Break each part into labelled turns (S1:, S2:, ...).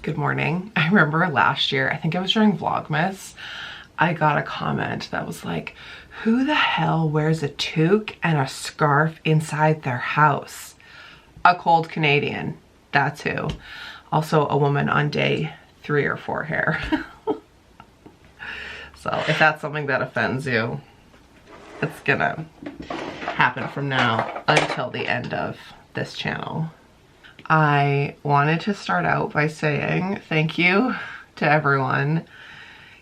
S1: Good morning. I remember last year, I think it was during Vlogmas, I got a comment that was like, who the hell wears a toque and a scarf inside their house? A cold Canadian, that's who. Also a woman on day 3 or 4 here. So if that's something that offends you, it's gonna happen from now until the end of this channel. I wanted to start out by saying thank you to everyone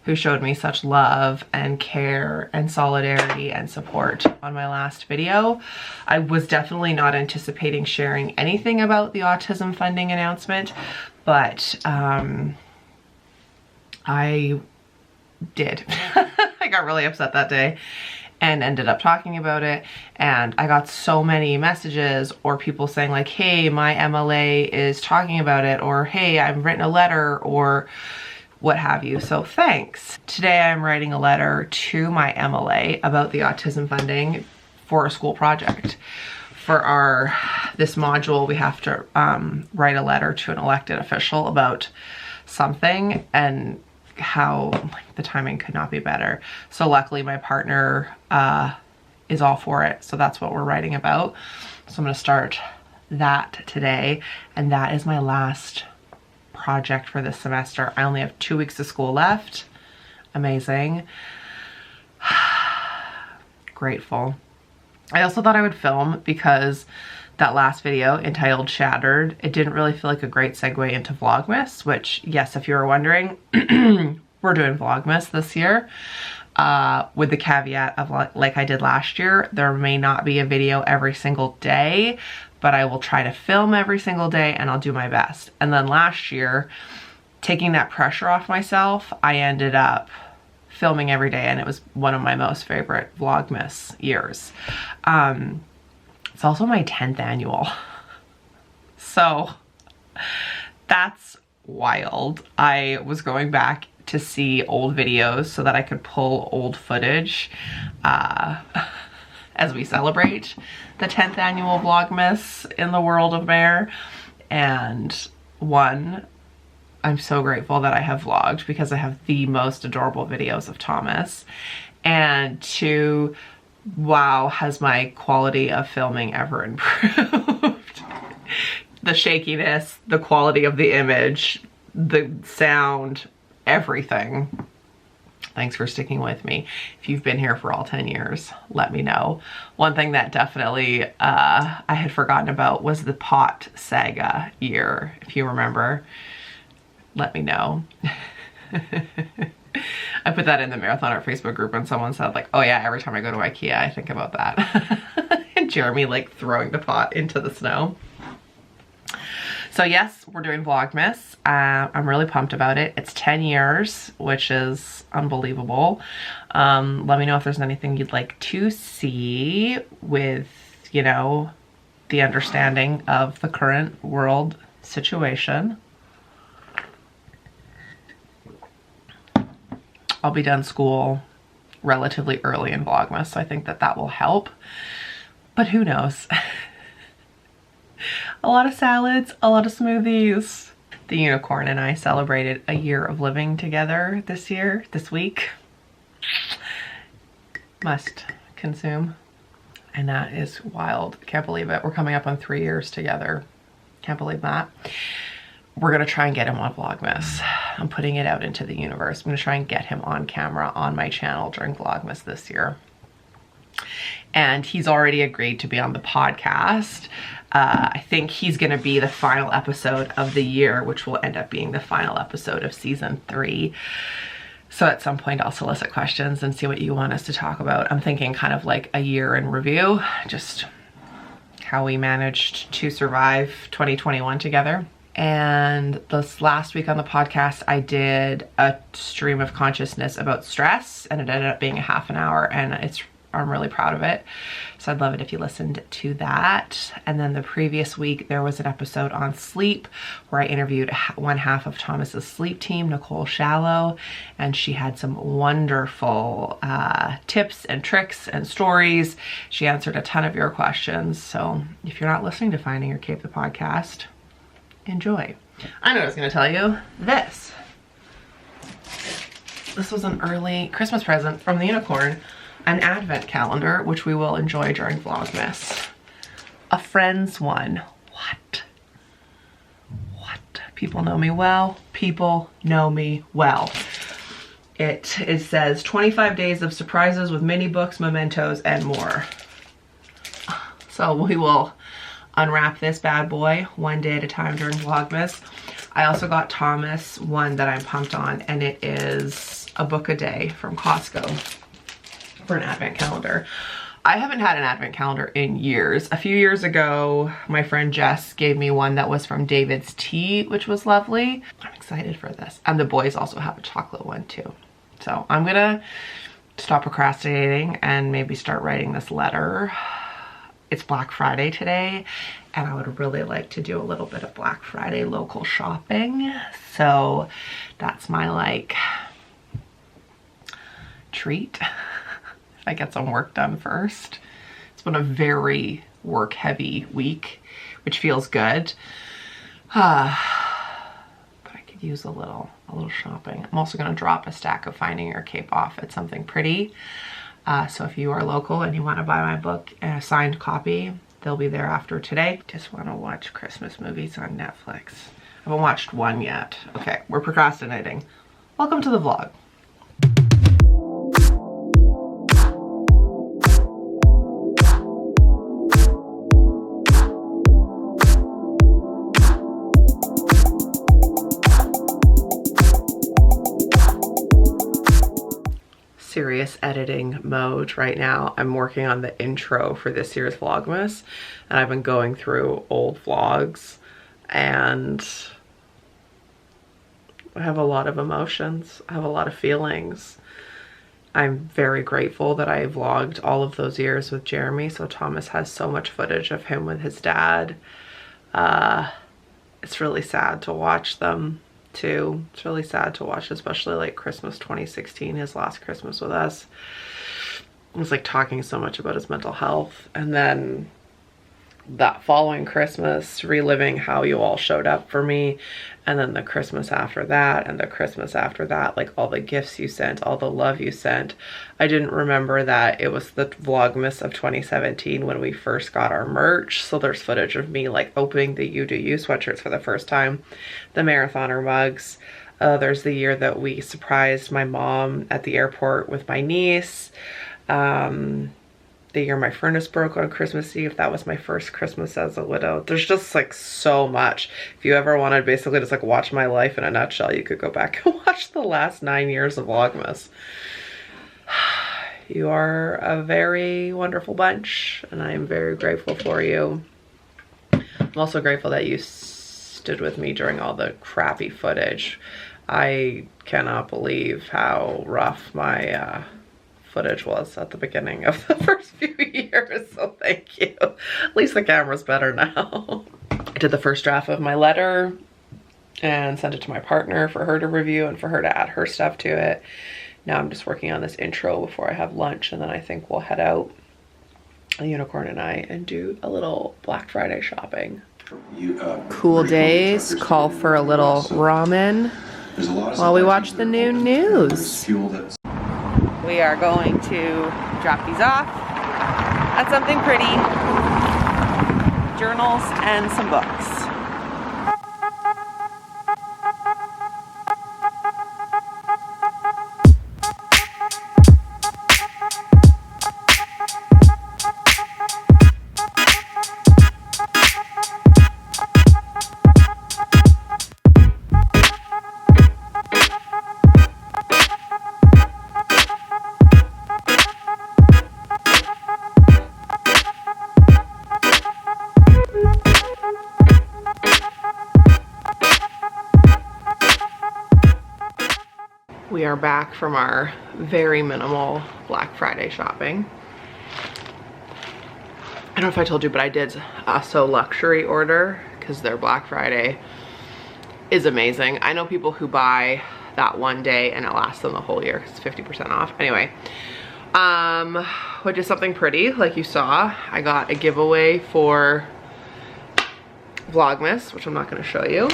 S1: who showed me such love and care and solidarity and support on my last video. I was definitely not anticipating sharing anything about the autism funding announcement, but I did. I got really upset that day and ended up talking about it, and I got so many messages or people saying like, hey, my MLA is talking about it, or hey, I've written a letter, or what have you. So thanks. Today I'm writing a letter to my MLA about the autism funding for a school project. For this module, we have to write a letter to an elected official about something, and how like the timing could not be better. So luckily my partner is all for it. So that's what we're writing about. So I'm gonna start that today. And that is my last project for this semester. I only have 2 weeks of school left. Amazing. Grateful. I also thought I would film because that last video entitled Shattered, it didn't really feel like a great segue into Vlogmas, which, yes, if you were wondering, we're doing Vlogmas this year, with the caveat of like I did last year, there may not be a video every single day, but I will try to film every single day and I'll do my best. And then last year, taking that pressure off myself, I ended up filming every day, and it was one of my most favorite Vlogmas years. It's also my 10th annual. So that's wild. I was going back to see old videos so that I could pull old footage as we celebrate the 10th annual Vlogmas in the world of Mare. And one, I'm so grateful that I have vlogged because I have the most adorable videos of Thomas. And two, wow, has my quality of filming ever improved? The shakiness, the quality of the image, the sound, everything. Thanks for sticking with me. If you've been here for all 10 years, let me know. One thing that definitely I had forgotten about was the pot saga year. If you remember, let me know. I put that in the Marathon Art Facebook group and someone said like, oh yeah, every time I go to IKEA, I think about that. And Jeremy like throwing the pot into the snow. So yes, we're doing Vlogmas. I'm really pumped about it. It's 10 years, which is unbelievable. Let me know if there's anything you'd like to see with, you know, the understanding of the current world situation. I'll be done school relatively early in Vlogmas, so I think that that will help. But who knows? A lot of salads, a lot of smoothies. The unicorn and I celebrated a year of living together this week. Must consume. And that is wild. Can't believe it. We're coming up on 3 years together. Can't believe that. We're gonna try and get him on Vlogmas. I'm putting it out into the universe. I'm gonna try and get him on camera on my channel during Vlogmas this year. And he's already agreed to be on the podcast. I think he's gonna be the final episode of the year, which will end up being the final episode of season 3. So at some point I'll solicit questions and see what you want us to talk about. I'm thinking kind of like a year in review, just how we managed to survive 2021 together. And this last week on the podcast, I did a stream of consciousness about stress, and it ended up being a half an hour, and I'm really proud of it. So I'd love it if you listened to that. And then the previous week, there was an episode on sleep where I interviewed one half of Thomas's sleep team, Nicole Shallow, and she had some wonderful tips and tricks and stories. She answered a ton of your questions. So if you're not listening to Finding Your Cape, the podcast, enjoy. I know what I was gonna tell you. This was an early Christmas present from the unicorn. An advent calendar, which we will enjoy during Vlogmas. A friend's one. What? People know me well. People know me well. It says 25 days of surprises with mini books, mementos, and more. So we will unwrap this bad boy one day at a time during Vlogmas. I also got Thomas one that I'm pumped on, and it is a book a day from Costco for an advent calendar. I haven't had an advent calendar in years. A few years ago, my friend Jess gave me one that was from David's Tea, which was lovely. I'm excited for this. And the boys also have a chocolate one too. So I'm gonna stop procrastinating and maybe start writing this letter. It's Black Friday today, and I would really like to do a little bit of Black Friday local shopping. So that's my like treat. I get some work done first. It's been a very work heavy week, which feels good. But I could use a little shopping. I'm also gonna drop a stack of Finding Your Cape off at Something Pretty. So if you are local and you wanna buy my book and a signed copy, they'll be there after today. Just wanna watch Christmas movies on Netflix. I haven't watched one yet. Okay, we're procrastinating. Welcome to the vlog. Serious editing mode right now. I'm working on the intro for this year's Vlogmas, and I've been going through old vlogs, and I have a lot of emotions. I have a lot of feelings. I'm very grateful that I vlogged all of those years with Jeremy, so Thomas has so much footage of him with his dad. It's really sad to watch them too. It's really sad to watch, especially like Christmas 2016, his last Christmas with us. He was like talking so much about his mental health, and then that following Christmas reliving how you all showed up for me, and then the Christmas after that, and the Christmas after that, like all the gifts you sent, all the love you sent. I didn't remember that it was the Vlogmas of 2017 when we first got our merch, so there's footage of me like opening the You Do You sweatshirts for the first time, the marathoner mugs. There's the year that we surprised my mom at the airport with my niece. The year my furnace broke on Christmas Eve, that was my first Christmas as a widow. There's just like so much. If you ever wanted basically just like watch my life in a nutshell, you could go back and watch the last 9 years of Vlogmas. You are a very wonderful bunch, and I am very grateful for you. I'm also grateful that you stood with me during all the crappy footage. I cannot believe how rough my footage was at the beginning of the first few years, so thank you. At least the camera's better now. I did the first draft of my letter and sent it to my partner for her to review and for her to add her stuff to it. Now I'm just working on this intro before I have lunch, and then I think we'll head out, the unicorn and I, and do a little Black Friday shopping. Cool days call for a little ramen while we watch the new news. We are going to drop these off at Something Pretty, journals and some books. We are back from our very minimal Black Friday shopping. I don't know if I told you, but I did a So Luxury order because their Black Friday is amazing. I know people who buy that one day and it lasts them the whole year because it's 50% off. Anyway, which is Something Pretty, like you saw. I got a giveaway for Vlogmas, which I'm not going to show you.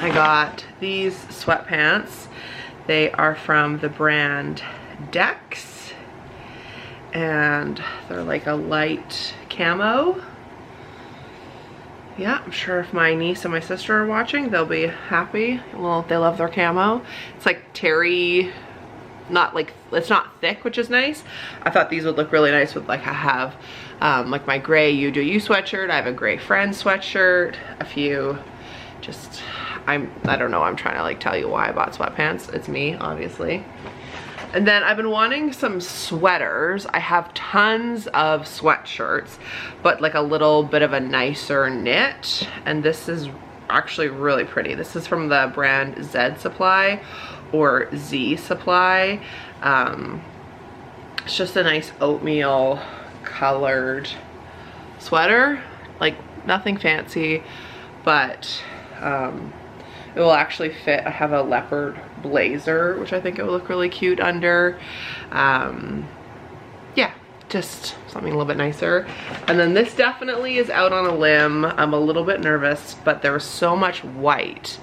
S1: I got these sweatpants. They are from the brand Dex, and they're like a light camo. Yeah, I'm sure if my niece and my sister are watching, they'll be happy. Well, they love their camo. It's like terry, it's not thick, which is nice. I thought these would look really nice with like, I have like my gray You Do You sweatshirt. I have a gray Friend sweatshirt, a few just, I don't know, I'm trying to like tell you why I bought sweatpants. It's me, obviously. And then I've been wanting some sweaters. I have tons of sweatshirts, but like a little bit of a nicer knit. And this is actually really pretty. This is from the brand Z Supply or Z Supply. It's just a nice oatmeal colored sweater, like nothing fancy, but it will actually fit. I have a leopard blazer, which I think it will look really cute under. Yeah, just something a little bit nicer. And then this definitely is out on a limb. I'm a little bit nervous, but there was so much white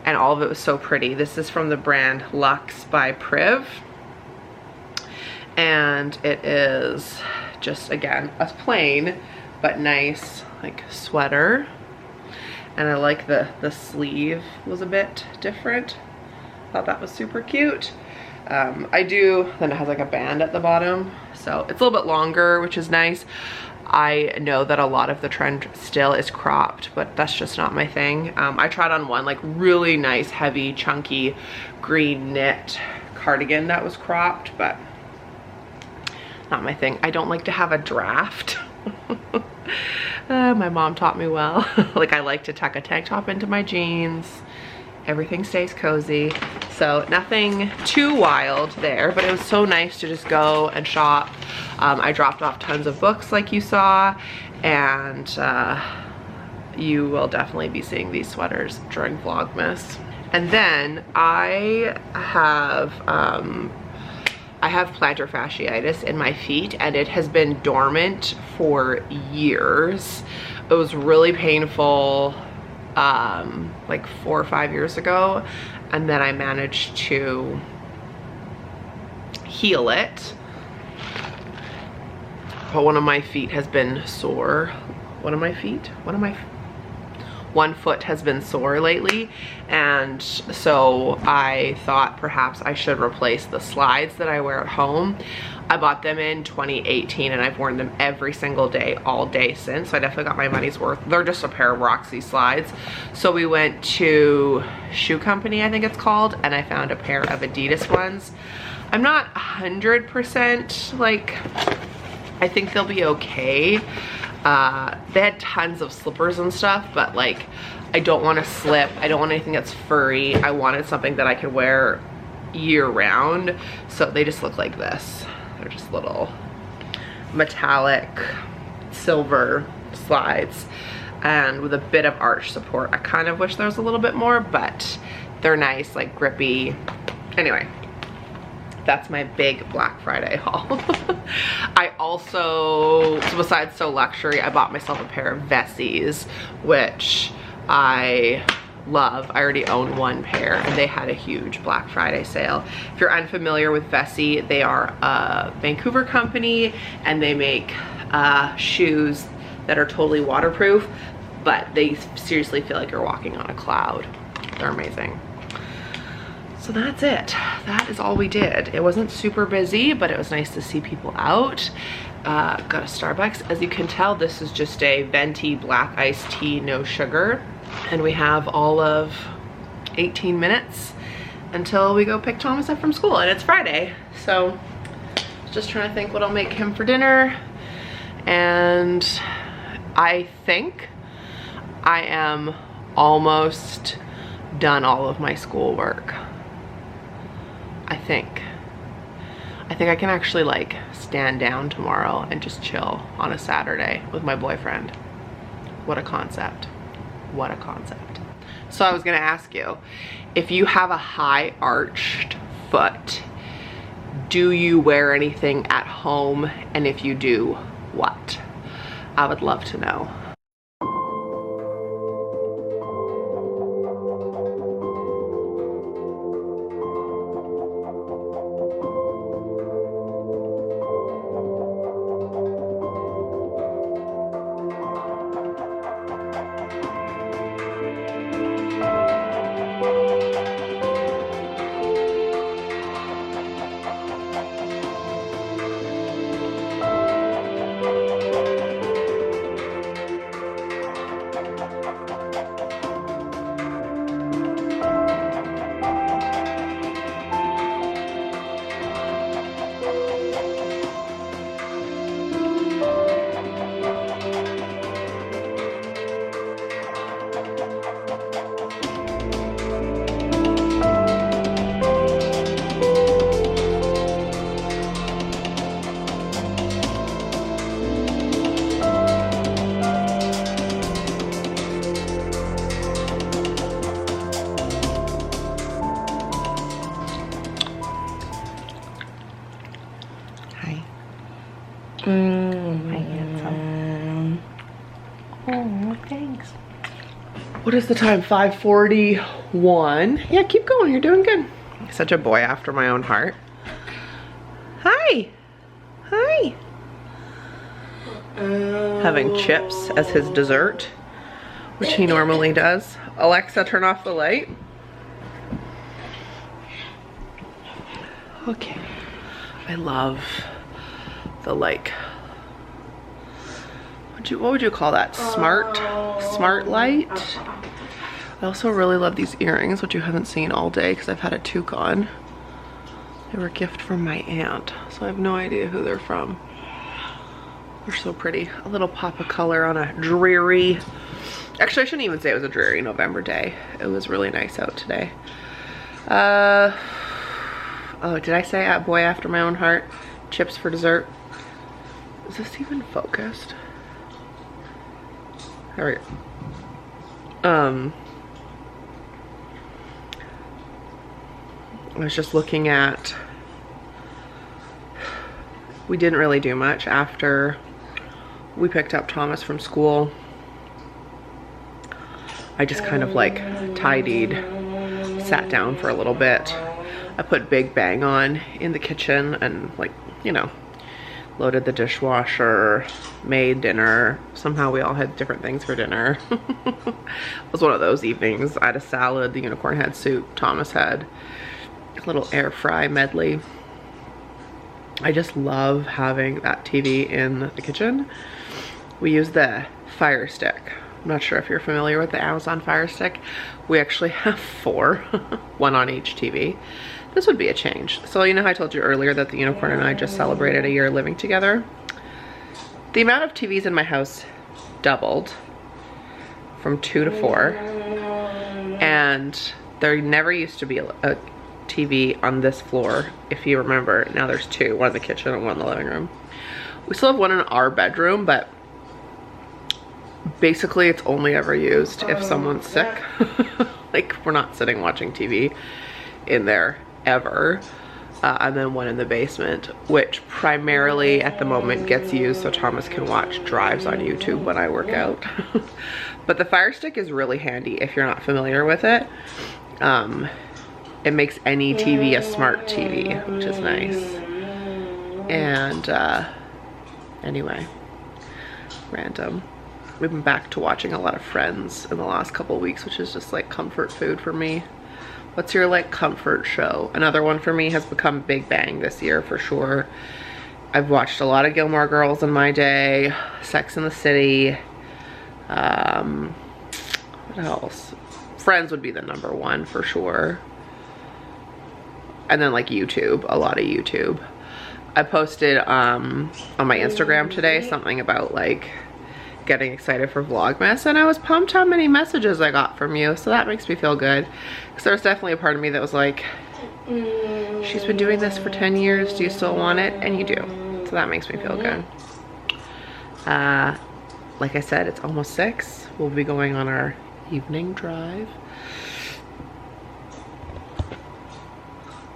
S1: and all of it was so pretty. This is from the brand Luxe by Priv. And it is just, again, a plain but nice like sweater. And I like the sleeve was a bit different. Thought that was super cute. Then it has like a band at the bottom. So it's a little bit longer, which is nice. I know that a lot of the trend still is cropped, but that's just not my thing. I tried on one like really nice, heavy, chunky green knit cardigan that was cropped, but not my thing. I don't like to have a draft. My mom taught me well. Like I like to tuck a tank top into my jeans. Everything stays cozy. So nothing too wild there, but it was so nice to just go and shop. I dropped off tons of books like you saw, and you will definitely be seeing these sweaters during Vlogmas. And then I have plantar fasciitis in my feet, and it has been dormant for years. It was really painful like 4 or 5 years ago, and then I managed to heal it. But one of my feet has been sore. One foot has been sore lately, and so I thought perhaps I should replace the slides that I wear at home. I bought them in 2018 and I've worn them every single day, all day since, so I definitely got my money's worth. They're just a pair of Roxy slides. So we went to Shoe Company, I think it's called, and I found a pair of Adidas ones. I'm not 100% like, I think they'll be okay. They had tons of slippers and stuff, but like I don't want to slip. I don't want anything that's furry. I wanted something that I could wear year round. So they just look like this. They're just little metallic silver slides and with a bit of arch support. I kind of wish there was a little bit more, but they're nice, like grippy. Anyway, that's my big Black Friday haul. I also, so besides So Luxury, I bought myself a pair of Vessies, which I love. I already own one pair, and they had a huge Black Friday sale. If you're unfamiliar with Vessi, they are a Vancouver company, and they make shoes that are totally waterproof, but they seriously feel like you're walking on a cloud. They're amazing. So that's it. That is all we did. It wasn't super busy, but it was nice to see people out. Got a Starbucks. As you can tell, this is just a venti black iced tea, no sugar. And we have all of 18 minutes until we go pick Thomas up from school, and it's Friday. So just trying to think what I'll make him for dinner. And I think I am almost done all of my schoolwork. I think I can actually like stand down tomorrow and just chill on a Saturday with my boyfriend. What a concept. What a concept. So I was gonna ask you, if you have a high arched foot, do you wear anything at home? And if you do, what? I would love to know. What is the time? 5:41. Yeah, keep going, you're doing good. Such a boy after my own heart. Hi. Hi. Having chips as his dessert, which he normally does. Alexa, turn off the light. Okay. I love the like, what would you call that? Smart light. I also really love these earrings, which you haven't seen all day because I've had a toque on. They were a gift from my aunt, so I have no idea who they're from. They're so pretty. A little pop of color on a dreary, actually I shouldn't even say it was a dreary November day. It was really nice out today. Oh, did I say boy after my own heart? Chips for dessert. Is this even focused? There we go. I was just looking at, we didn't really do much after we picked up Thomas from school. I just kind of like tidied, sat down for a little bit. I put Big Bang on in the kitchen and, like, you know, loaded the dishwasher, made dinner. Somehow we all had different things for dinner. It was one of those evenings. I had a salad, the unicorn had soup, Thomas had a little air fry medley. I just love having that TV in the kitchen. We use the Fire Stick. I'm not sure if you're familiar with the Amazon Fire Stick. We actually have 4, one on each TV. This would be a change. So you know how I told you earlier that the unicorn and I just celebrated a year living together? The amount of TVs in my house doubled from 2 to 4. And there never used to be a TV on this floor, if you remember. Now there's 2, one in the kitchen and one in the living room. We still have one in our bedroom, but basically it's only ever used if someone's sick. Like, we're not sitting watching TV in there ever. And then one in the basement, which primarily at the moment gets used so Thomas can watch drives on YouTube when I work out. But the Fire Stick is really handy if you're not familiar with it. It makes any TV a smart TV, which is nice. And anyway, random. We've been back to watching a lot of Friends in the last couple of weeks, which is just like comfort food for me. What's your like comfort show? Another one for me has become Big Bang this year for sure. I've watched a lot of Gilmore Girls in my day, Sex and the City. What else? Friends would be the #1 for sure. And then like YouTube, a lot of YouTube. I posted on my Instagram today something about like getting excited for Vlogmas, and I was pumped how many messages I got from you, so that makes me feel good. Because there was definitely a part of me that was like, she's been doing this for 10 years, do you still want it? And you do, so that makes me feel good. Like I said, it's almost 6. We'll be going on our evening drive.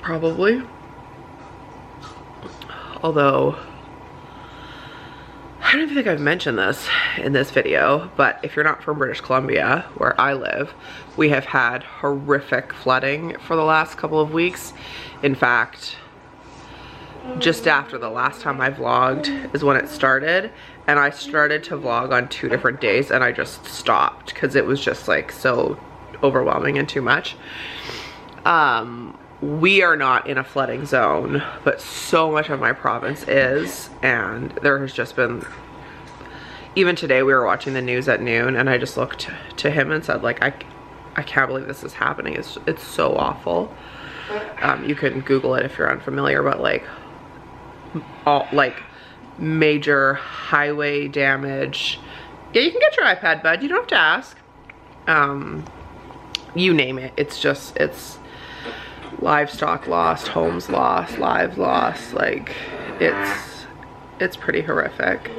S1: Probably. Although, I don't even think I've mentioned this in this video, but if you're not from British Columbia, where I live, we have had horrific flooding for the last couple of weeks. In fact, just after the last time I vlogged is when it started, and I started to vlog on 2 different days and I just stopped because it was just like so overwhelming and too much. We are not in a flooding zone, but so much of my province is, and there has just been, even today we were watching the news at noon and I just looked to him and said like, I can't believe this is happening. It's so awful. You can Google it if you're unfamiliar, but like, all like major highway damage. Yeah, you can get your iPad, bud. You don't have to ask. You name it. It's livestock lost, homes lost, lives lost. Like, it's pretty horrific.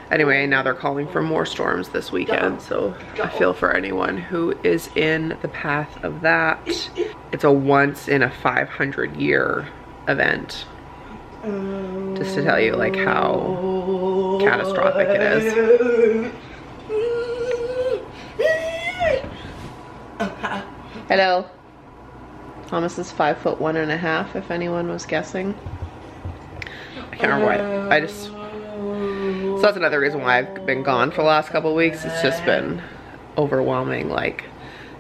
S1: Anyway, now they're calling for more storms this weekend, so I feel for anyone who is in the path of that. It's a once in a 500-year event. Just to tell you like how catastrophic it is. Hello. Thomas is 5'1.5", if anyone was guessing. I can't remember why. So that's another reason why I've been gone for the last couple of weeks. It's just been overwhelming. Like,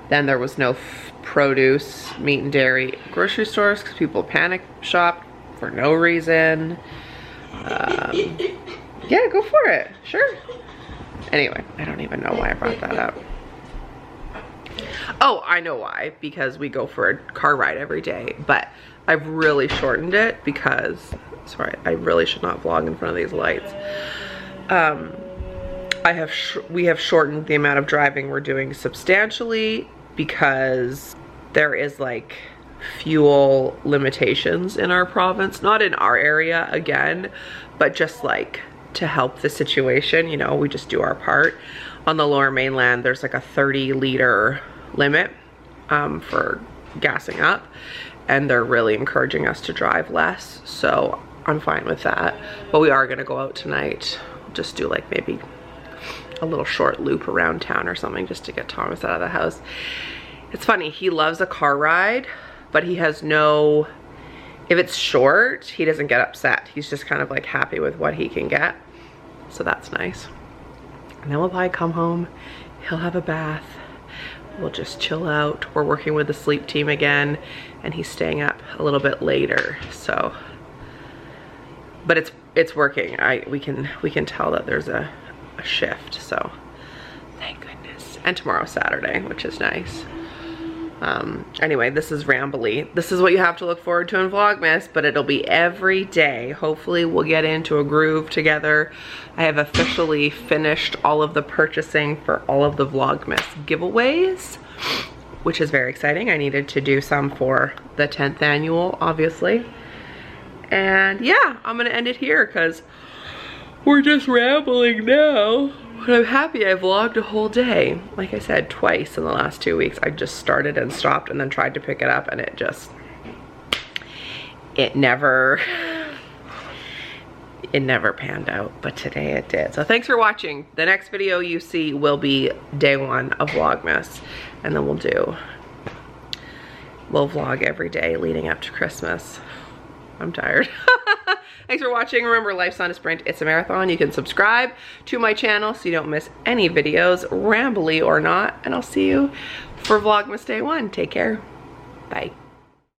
S1: then there was no produce, meat and dairy grocery stores because people panic shopped for no reason. Yeah, go for it. Sure. Anyway, I don't even know why I brought that up. Oh, I know why. Because we go for a car ride every day. But I've really shortened it because, sorry, I really should not vlog in front of these lights. We have shortened the amount of driving we're doing substantially because there is like fuel limitations in our province. Not in our area again, but just like to help the situation, you know, we just do our part. On the Lower Mainland, there's like a 30-liter limit for gassing up, and they're really encouraging us to drive less, so I'm fine with that. But we are gonna go out tonight, just do like maybe a little short loop around town or something just to get Thomas out of the house. It's funny, he loves a car ride, but he has no, if it's short, he doesn't get upset. He's just kind of like happy with what he can get. So that's nice. And then we'll probably come home, he'll have a bath, we'll just chill out. We're working with the sleep team again, and he's staying up a little bit later, so. But it's working. We can tell that there's a shift, so thank goodness. And tomorrow's Saturday, which is nice. Anyway, this is rambly. This is what you have to look forward to in Vlogmas, but it'll be every day. Hopefully we'll get into a groove together. I have officially finished all of the purchasing for all of the Vlogmas giveaways, which is very exciting. I needed to do some for the 10th annual, obviously. And yeah, I'm gonna end it here because we're just rambling now. But I'm happy I vlogged a whole day. Like I said, twice in the last 2 weeks. I just started and stopped and then tried to pick it up, and it never panned out, but today it did. So thanks for watching. The next video you see will be day 1 of Vlogmas, and then we'll vlog every day leading up to Christmas. I'm tired. Thanks for watching. Remember, life's not a sprint, it's a marathon. You can subscribe to my channel so you don't miss any videos, rambly or not, and I'll see you for Vlogmas day 1. Take care. Bye.